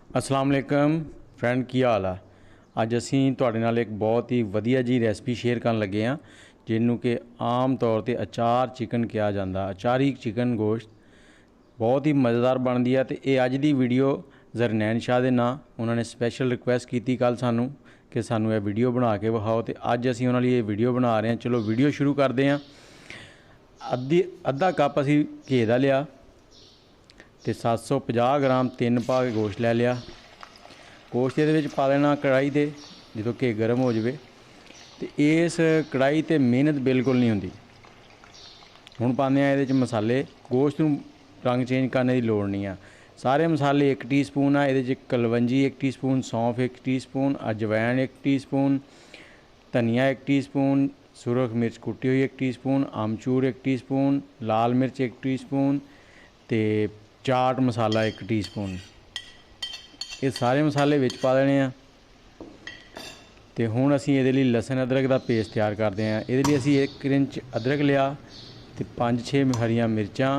अस्सलाम वालेकुम फ्रेंड, की हाल आ। अज असी तुहाडे नाल एक बहुत ही वधिया जी रेसिपी शेयर करन लगे हाँ, जिन्हों कि आम तौर पर अचार चिकन कहा जाता। अचारी चिकन गोश्त बहुत ही मज़ेदार बनती है। तो ये अज की वीडियो जरनैन शाह के नाँ उन्होंने स्पैशल रिक्वेस्ट की कल सानू कि सानू ये वीडियो बना के विखाओ। तो अज असी उन्होंने ये वीडियो बना रहे हैं। चलो वीडियो शुरू करते हैं। अद्धा कप असी घे का लिया तो 750 ग्राम 3 भाग गोश्त लै लिया। गोश्त ये पा लेना कढ़ाई से, जो घे गर्म हो जाए। तो इस कढ़ाई ते मेहनत बिल्कुल नहीं होंदी। हुण पाने ये मसाले, गोश्त नूं रंग चेंज करने की लोड़ नहीं है। सारे मसाले 1 टीस्पून आ। ये कलवंजी 1 टीस्पून, सौंफ 1 टीस्पून, अजवैन 1 टीस्पून, धनिया 1 टीस्पून, सुरख मिर्च कुटी हुई 1 टीस्पून, आमचूर 1 टीस्पून, लाल मिर्च 1 टीस्पून, तो चाट मसाला 1 टीस्पून। ये सारे मसाले विच पा देने हैं। तो हुण असीं इहदे लई लसन अदरक का पेस्ट तैयार करते हैं। इहदे लई असीं 1 इंच अदरक लिया, तो 5-6 हरियां मिर्चां,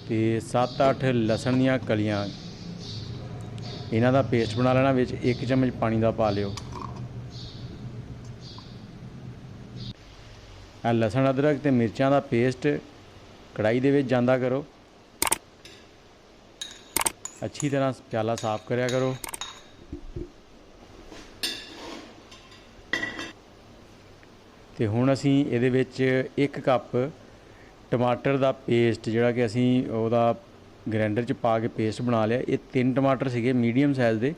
तो 7-8 लसन दीयां कलियां, इन्हां दा पेस्ट बना लेना। विच 1 चम्मच पानी का पा लिओ। लसन अदरक ते मिर्चां का पेस्ट कढ़ाई दे विच जांदा करो। अच्छी तरह प्याला साफ करया करो। तो हुण असीं इहदे विच 1 कप टमाटर का पेस्ट, जिहड़ा कि असीं उहदा ग्राइंडर च पा के पेस्ट बना लिया। ये 3 टमाटर सीगे मीडियम साइज़ के।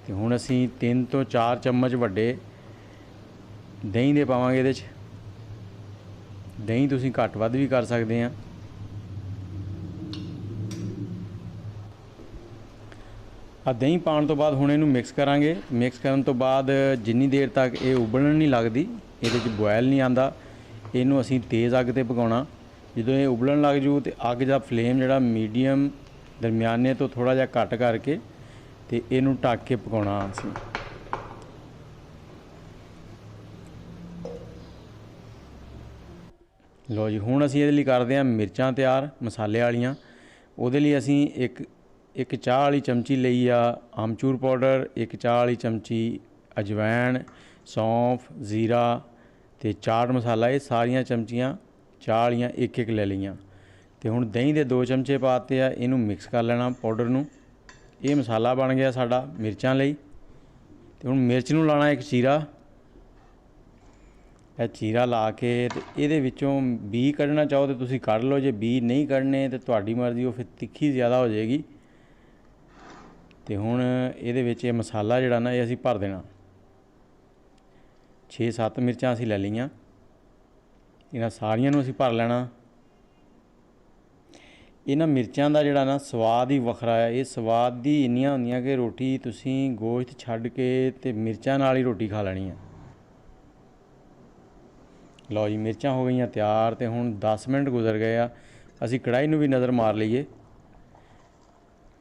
तो हुण असीं 3 ਤੋਂ 4 चम्मच वड्डे दही दे पावांगे। इहदे च दही तुसीं घੱਟ ਵੱਧ भी कर सकते हैं। दही पाने तो बाद हुण इहनूं मिक्स करांगे। मिक्स करन तो बाद जिन्नी देर तक ये उबलण नहीं लगदी, इहदे च बॉयल नहीं आंदा, इहनूं असीं तेज़ अग ते पकाउणा। जदों ये उबलण लग जू तो अग दा फ्लेम जिहड़ा मीडियम दरमियाने तो थोड़ा जिहा घट करके तो इहनूं ढक के पकाउणा असीं। लो जी, हुण असीं इहदे लई करदे हां मिर्चां तैयार मसाले वालियां। उहदे लई असीं एक चाह वाली चमची लई आ आमचूर पाउडर, 1 चाह वाली चमची अजवैन, सौंफ, जीरा ते चाट मसाला। ये सारियां चमचियां चाह वालियां 1-1 ले लईयां। तो हुण दही दे 2 चमचे पाते आ। इहनूं मिक्स कर लेना पाउडर नूं। ये मसाला बन गया साडा मिर्चां लई। तो हुण मिर्च नूं लाना 1 चीरा। यह चीरा ला के तो ये विचों बी कढ़ना चाहो तो तुसीं कढ़ लो, जे बी नहीं कढ़ने तो तुहाडी मर्जी, वो फिर तिक्खी ज़्यादा हो जाएगी। तो हुण इहदे विच ये मसाला जिहड़ा ना ये असीं भर देना। 6-7 मिर्चां असीं लै लईयां, इन्हां सारियां नूं असीं भर लेना। इन्हां मिर्चां दा जिहड़ा ना स्वाद ही वखरा है। ये स्वाद दी इन्नियां हुंदियां कि रोटी तुसीं गोश्त छड्ड के ते मिर्चां नाल ही रोटी खा लैनी है। लो जी, मिर्चां हो गई तैयार। तो हुण 10 मिनट गुजर गए आ। असीं कढ़ाई नूं भी नज़र मार लईए।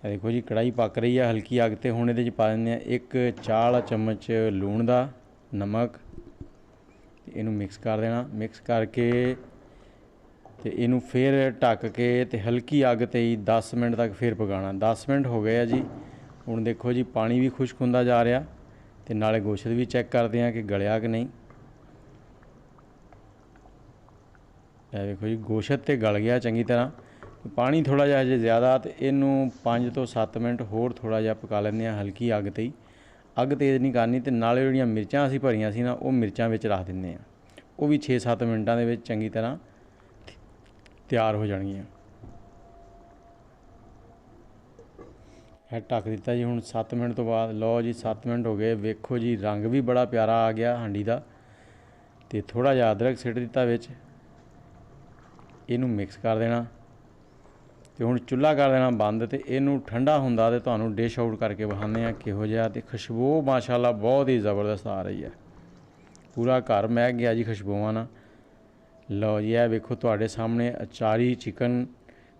देखो जी, कढ़ाई पक रही है हल्की अग ते। हुण इहदे च पा दिंदे 1 चाह वाला चम्मच लूण दा, नमक। इनू मिक्स कर देना। मिक्स करके तो इनू फिर ढक के तो हल्की अग ते 10 मिनट तक फिर पकाना। 10 मिनट हो गए जी। हुण देखो जी, पानी भी खुश्क हुंदा जा रहा। तो नाले गोश्त भी चैक करते हैं कि गलिया कि नहीं। देखो जी, गोश्त तो गल गया चंगी तरह। पानी थोड़ा जिहा अजे ज़्यादा, तो इनू 5 ਤੋਂ 7 मिनट होर थोड़ा जिहा पका लैंदे हैं हल्की अग ते ही। अग तेज़ नहीं करनी। तो नाले जिहड़ियां मिर्चां असीं भरियां सी ना, वो मिर्चां विच रख दिंदे हैं। वो भी 6-7 मिनटां दे विच चंगी तरह तैयार हो जाणगीआं। ढक दिता जी। हुण 7 मिनट तो बाद लो जी, 7 मिनट हो गए। वेखो जी, रंग भी बड़ा प्यारा आ गया हांडी का। तो थोड़ा जिहा अदरक सिट दिता विच। इनू मिक्स कर देना। तो हुण चुल्हा कर देना बंद। तो इनू ठंडा हुंदा तो तुहानूं डिश आउट करके विखाने आ किहो जिहा। ते खुशबू माशाअल्लाह बहुत ही ज़बरदस्त आ रही है। पूरा घर महक गया जी खुशबूआं नाल। लो जी, यह वेखो तुहाडे सामने अचारी चिकन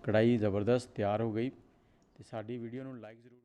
कढ़ाई ज़बरदस्त तैयार हो गई। तो साडी वीडियो नूं लाइक जरूर